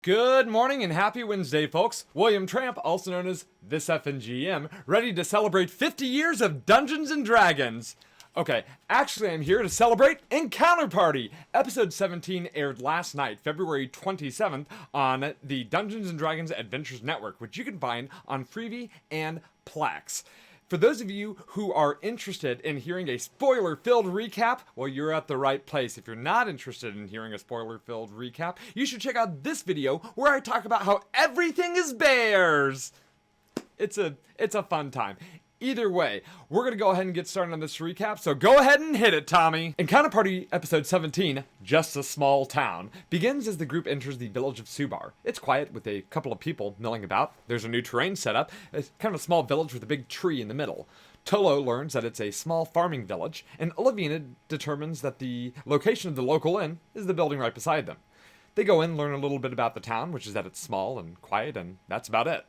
Good morning and happy Wednesday, folks. William Tramp, also known as This FNGM, ready to celebrate 50 years of Dungeons and Dragons. Okay, actually I'm here to celebrate Encounter Party. Episode 17 aired last night, February 27th, on the Dungeons and Dragons Adventures Network, which you can find on Freevee and Plex. For those of you who are interested in hearing a spoiler-filled recap, well, you're at the right place. If you're not interested in hearing a spoiler-filled recap, you should check out this video where I talk about how everything is bears. It's a fun time. Either way, we're going to go ahead and get started on this recap, so go ahead and hit it, Tommy! Encounter Party Episode 17, Just a Small Town, begins as the group enters the village of Subar. It's quiet with a couple of people milling about. There's a new terrain set up. It's kind of a small village with a big tree in the middle. Tolo learns that it's a small farming village, and Olivina determines that the location of the local inn is the building right beside them. They go in, learn a little bit about the town, which is that it's small and quiet, and that's about it.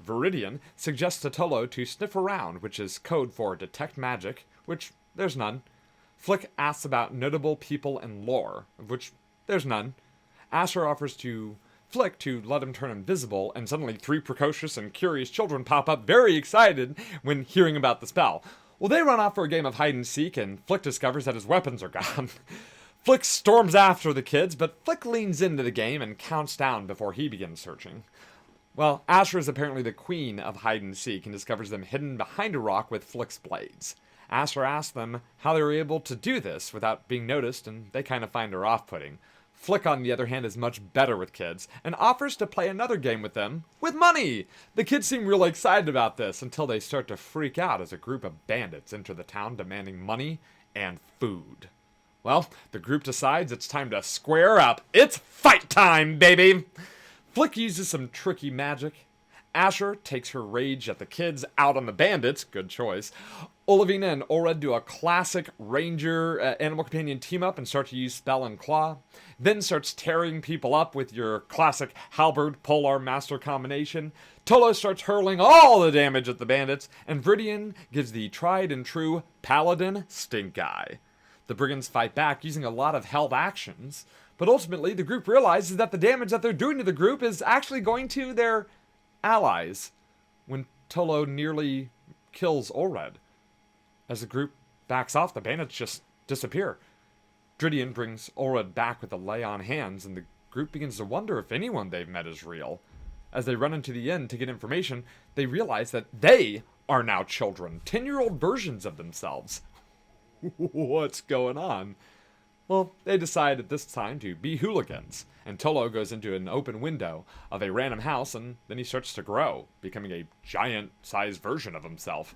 Viridian suggests to Tolo to sniff around, which is code for detect magic, which there's none. Flick asks about notable people and lore, of which there's none. Asher offers to Flick to let him turn invisible, and suddenly 3 precocious and curious children pop up very excited when hearing about the spell. Well, they run off for a game of hide and seek, and Flick discovers that his weapons are gone. Flick storms after the kids, but Flick leans into the game and counts down before he begins searching. Well, Asher is apparently the queen of hide-and-seek and discovers them hidden behind a rock with Flick's blades. Asher asks them how they were able to do this without being noticed, and they kind of find her off-putting. Flick, on the other hand, is much better with kids and offers to play another game with them with money. The kids seem real excited about this until they start to freak out as a group of bandits enter the town demanding money and food. Well, the group decides it's time to square up. It's fight time, baby! Flick uses some tricky magic. Asher takes her rage at the kids out on the bandits. Good choice. Olivina and Ored do a classic ranger animal companion team up and start to use spell and claw. Then starts tearing people up with your classic halberd polar master combination. Tolo starts hurling all the damage at the bandits, and Viridian gives the tried and true paladin stink eye. The brigands fight back using a lot of held actions. But ultimately, the group realizes that the damage that they're doing to the group is actually going to their allies when Tolo nearly kills Ored. As the group backs off, the bandits just disappear. Dridian brings Ored back with a lay on hands, and the group begins to wonder if anyone they've met is real. As they run into the inn to get information, they realize that they are now children, 10-year-old versions of themselves. What's going on? Well, they decide at this time to be hooligans, and Tolo goes into an open window of a random house, and then he starts to grow, becoming a giant-sized version of himself.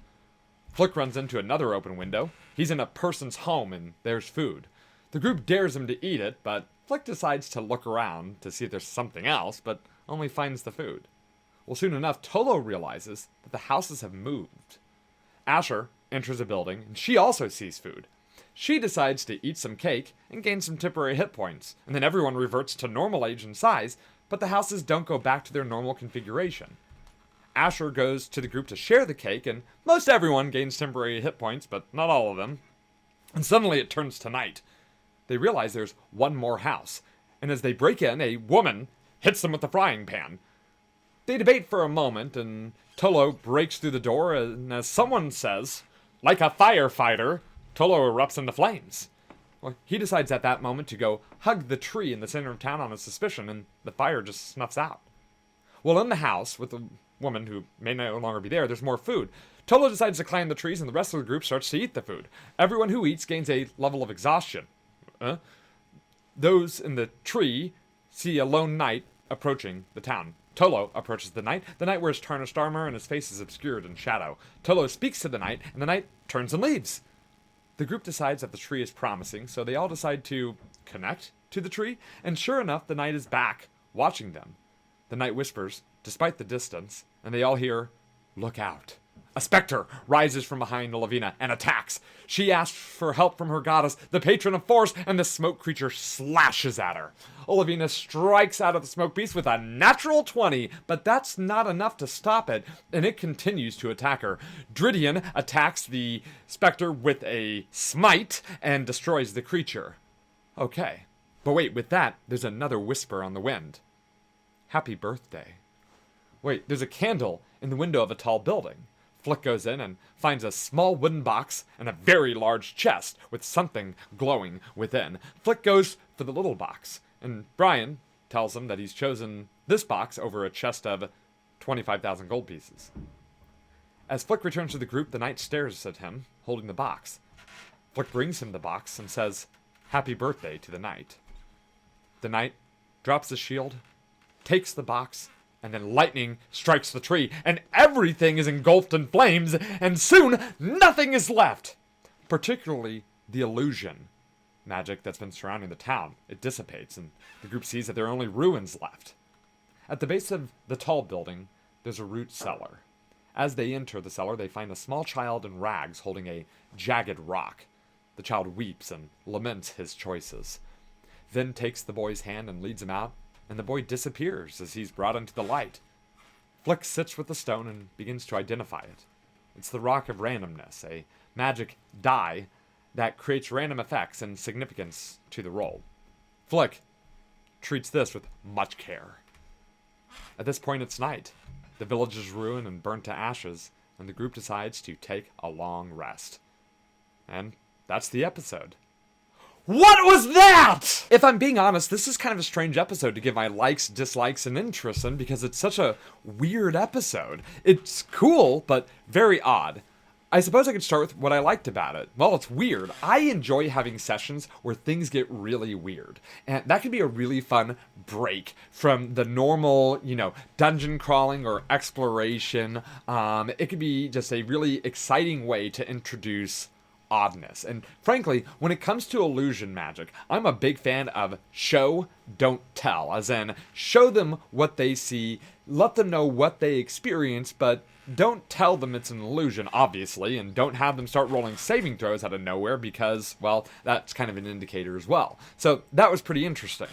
Flick runs into another open window. He's in a person's home, and there's food. The group dares him to eat it, but Flick decides to look around to see if there's something else, but only finds the food. Well, soon enough, Tolo realizes that the houses have moved. Asher enters a building, and she also sees food. She decides to eat some cake and gain some temporary hit points, and then everyone reverts to normal age and size, but the houses don't go back to their normal configuration. Asher goes to the group to share the cake, and most everyone gains temporary hit points, but not all of them. And suddenly it turns to night. They realize there's one more house, and as they break in, a woman hits them with the frying pan. They debate for a moment, and Tolo breaks through the door, and as someone says, like a firefighter, Tolo erupts into flames. Well, he decides at that moment to go hug the tree in the center of town on a suspicion, and the fire just snuffs out. Well, in the house, with the woman who may no longer be there, there's more food. Tolo decides to climb the trees, and the rest of the group starts to eat the food. Everyone who eats gains a level of exhaustion. Those in the tree see a lone knight approaching the town. Tolo approaches the knight. The knight wears tarnished armor, and his face is obscured in shadow. Tolo speaks to the knight, and the knight turns and leaves. The group decides that the tree is promising, so they all decide to connect to the tree, and sure enough, the knight is back, watching them. The knight whispers, despite the distance, and they all hear, "Look out." A specter rises from behind Olivina and attacks. She asks for help from her goddess, the patron of force, and the smoke creature slashes at her. Olivina strikes out of the smoke beast with a natural 20, but that's not enough to stop it, and it continues to attack her. Dridian attacks the specter with a smite and destroys the creature. Okay, but wait, with that, there's another whisper on the wind. happy birthday. Wait, there's a candle in the window of a tall building. Flick goes in and finds a small wooden box and a very large chest with something glowing within. Flick goes for the little box, and Brian tells him that he's chosen this box over a chest of 25,000 gold pieces. As Flick returns to the group, the knight stares at him, holding the box. Flick brings him the box and says, "Happy birthday" to the knight. The knight drops his shield, takes the box, and then lightning strikes the tree, and everything is engulfed in flames, and soon nothing is left. Particularly the illusion magic that's been surrounding the town. It dissipates, and the group sees that there are only ruins left. At the base of the tall building, there's a root cellar. As they enter the cellar, they find a small child in rags holding a jagged rock. The child weeps and laments his choices. Then takes the boy's hand and leads him out, and the boy disappears as he's brought into the light. Flick sits with the stone and begins to identify it. It's the Rock of Randomness, a magic die that creates random effects and significance to the roll. Flick treats this with much care. At this point, it's night. The village is ruined and burnt to ashes, and the group decides to take a long rest. And that's the episode. What was that? If I'm being honest, this is kind of a strange episode to give my likes, dislikes, and interest in because it's such a weird episode. It's cool, but very odd. I suppose I could start with what I liked about it. Well, it's weird. I enjoy having sessions where things get really weird. And that could be a really fun break from the normal, dungeon crawling or exploration. It could be just a really exciting way to introduce oddness. And frankly, when it comes to illusion magic, I'm a big fan of show, don't tell. As in, show them what they see, let them know what they experience, but don't tell them it's an illusion, obviously, and don't have them start rolling saving throws out of nowhere because, well, that's kind of an indicator as well. So that was pretty interesting.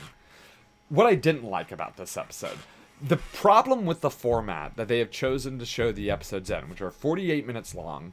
What I didn't like about this episode, the problem with the format that they have chosen to show the episodes in, which are 48 minutes long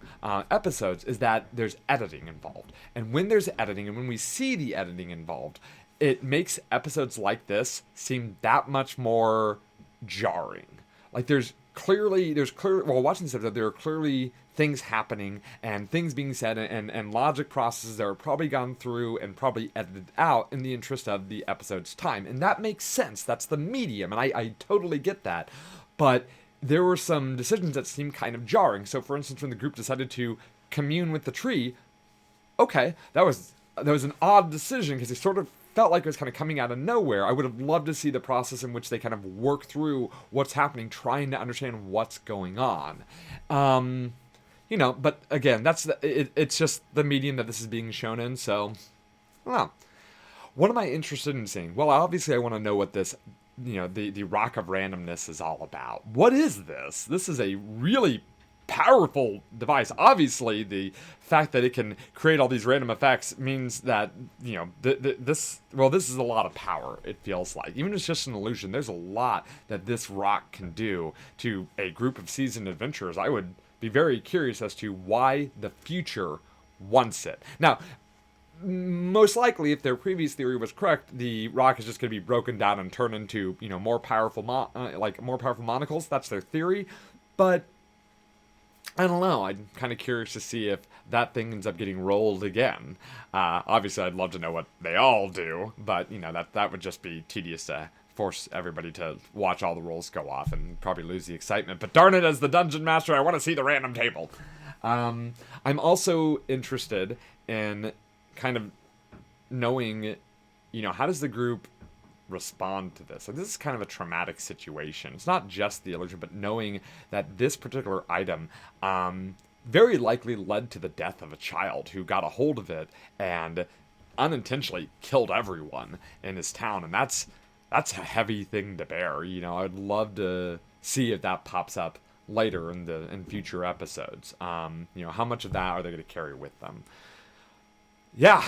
episodes, is that there's editing involved. And when there's editing, and when we see the editing involved, it makes episodes like this seem that much more jarring. Like there's clearly, while watching this episode, there are clearly things happening and things being said and logic processes that are probably gone through and probably edited out in the interest of the episode's time. And that makes sense. That's the medium, and I totally get that. But there were some decisions that seemed kind of jarring. So, for instance, when the group decided to commune with the tree, okay, that was an odd decision because it sort of felt like it was kind of coming out of nowhere. I would have loved to see the process in which they kind of work through what's happening, trying to understand what's going on. But again, it's just the medium that this is being shown in, so, I don't know. What am I interested in seeing? Well, obviously I want to know what this, the Rock of Randomness is all about. What is this? This is a really powerful device. Obviously, the fact that it can create all these random effects means that, this is a lot of power, it feels like. Even if it's just an illusion, there's a lot that this rock can do to a group of seasoned adventurers. I would be very curious as to why the future wants it. Now, most likely, if their previous theory was correct, the rock is just going to be broken down and turned into, more powerful monocles. That's their theory. But I don't know. I'm kind of curious to see if that thing ends up getting rolled again. Obviously, I'd love to know what they all do, but that would just be tedious to force everybody to watch all the rolls go off and probably lose the excitement. But darn it, as the dungeon master, I want to see the random table. I'm also interested in kind of knowing, how does the group respond to this? Like, this is kind of a traumatic situation. It's not just the illusion, but knowing that this particular item very likely led to the death of a child who got a hold of it and unintentionally killed everyone in his town. And that's a heavy thing to bear. I'd love to see if that pops up later in future episodes. How much of that are they going to carry with them? Yeah.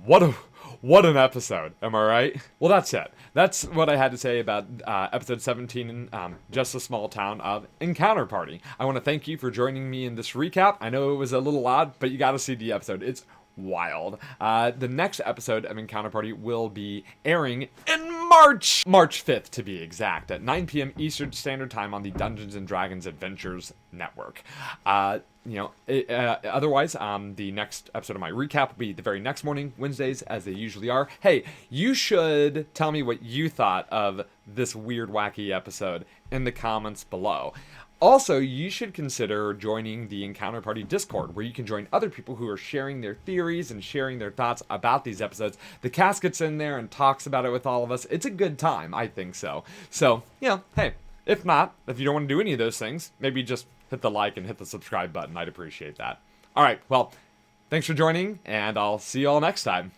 What an episode, am I right? Well, that's it. That's what I had to say about episode 17, Just a Small Town of Encounter Party. I want to thank you for joining me in this recap. I know it was a little odd, but you got to see the episode. It's wild. The next episode of Encounter Party will be airing in March 5th to be exact, at 9 p.m. Eastern Standard Time on the Dungeons and Dragons Adventures Network. Otherwise, the next episode of my recap will be the very next morning, Wednesdays, as they usually are. Hey, you should tell me what you thought of this weird, wacky episode in the comments below. Also, you should consider joining the Encounter Party Discord, where you can join other people who are sharing their theories and sharing their thoughts about these episodes. The cast gets in there and talks about it with all of us. It's a good time, I think so. So, hey, if not, if you don't want to do any of those things, maybe just hit the like and hit the subscribe button. I'd appreciate that. All right, well, thanks for joining, and I'll see you all next time.